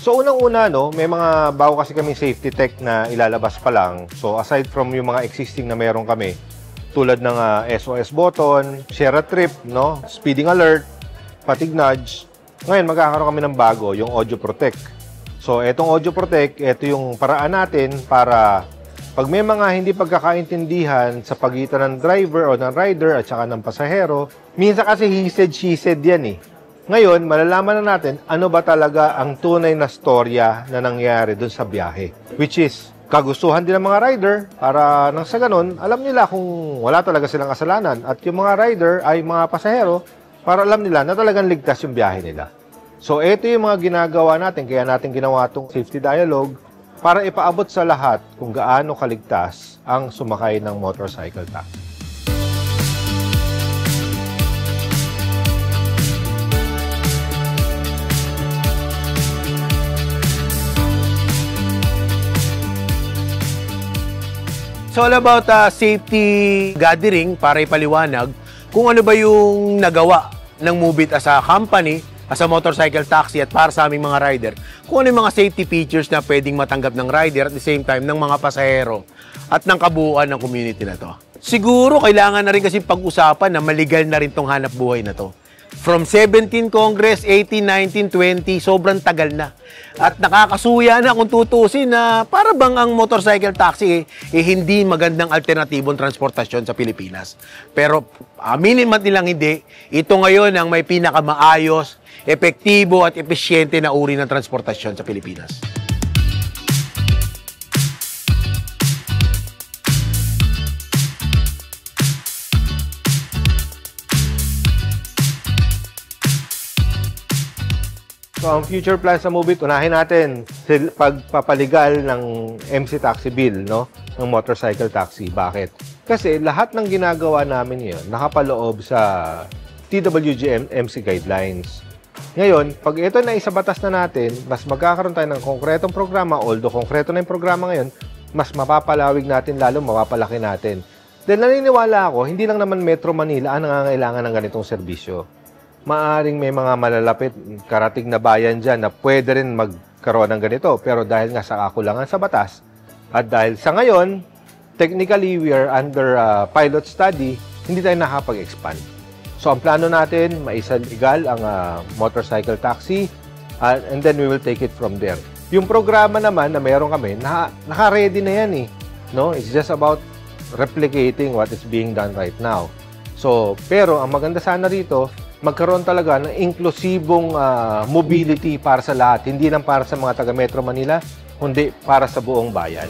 So unang-una, no, may mga bago kasi kami safety tech na ilalabas pa lang. So aside from yung mga existing na meron kami, tulad ng SOS button, share a trip, no, speeding alert, fatigue nudge. Ngayon, magkakaroon kami ng bago, yung Audio Protect. So etong Audio Protect, ito yung paraan natin para pag may mga hindi pagkakaintindihan sa pagitan ng driver o ng rider at saka ng pasahero, minsan kasi he said, she said yan eh. Ngayon, malalaman na natin ano ba talaga ang tunay na storya na nangyari dun sa biyahe. Which is, kagustuhan din ng mga rider para nang sa ganun, alam nila kung wala talaga silang kasalanan. At yung mga rider ay mga pasahero para alam nila na talagang ligtas yung biyahe nila. So, ito yung mga ginagawa natin, kaya natin ginawa itong safety dialogue para ipaabot sa lahat kung gaano kaligtas ang sumakay ng motorcycle taxi. So all about safety gathering para ipaliwanag kung ano ba yung nagawa ng Move It as a company, as a motorcycle taxi at para sa aming mga rider. Kung ano yung mga safety features na pwedeng matanggap ng rider at the same time ng mga pasahero at ng kabuuan ng community na to. Siguro kailangan na rin kasi pag-usapan na maligal na rin tong hanap buhay na to. From 17 Congress, 18, 19, 20, sobrang tagal na. At nakakasuya na kung tutusin na para bang ang motorcycle taxi hindi magandang alternatibong transportasyon sa Pilipinas. Pero aminin man nilang hindi, ito ngayon ang may pinakamaayos, epektibo at epesyente na uri ng transportasyon sa Pilipinas. So, ang future plans sa Move It, unahin natin pagpapaligal ng MC Taxi Bill, no? Ng motorcycle taxi. Bakit? Kasi lahat ng ginagawa namin yun, nakapaloob sa TWG MC Guidelines. Ngayon, pag ito na isabatas na natin, mas magkakaroon tayo ng konkretong programa, although konkreto na yung programa ngayon, mas mapapalawig natin, lalo mapapalaki natin. Dahil naniniwala ako, hindi lang naman Metro Manila ang nangangailangan ng ganitong serbisyo. Maaring may mga malalapit, karating na bayan dyan na pwede rin magkaroon ng ganito. Pero dahil nga sa kakulangan sa batas, at dahil sa ngayon, technically we are under pilot study, hindi tayo nakapag-expand. So ang plano natin, maisaligal ang motorcycle taxi, and then we will take it from there. Yung programa naman na mayroon kami, naka-ready na yan eh. No? It's just about replicating what is being done right now. So, pero ang maganda sana rito, magkaroon talaga ng inklusibong mobility para sa lahat. Hindi lang para sa mga taga Metro Manila, kundi para sa buong bayan.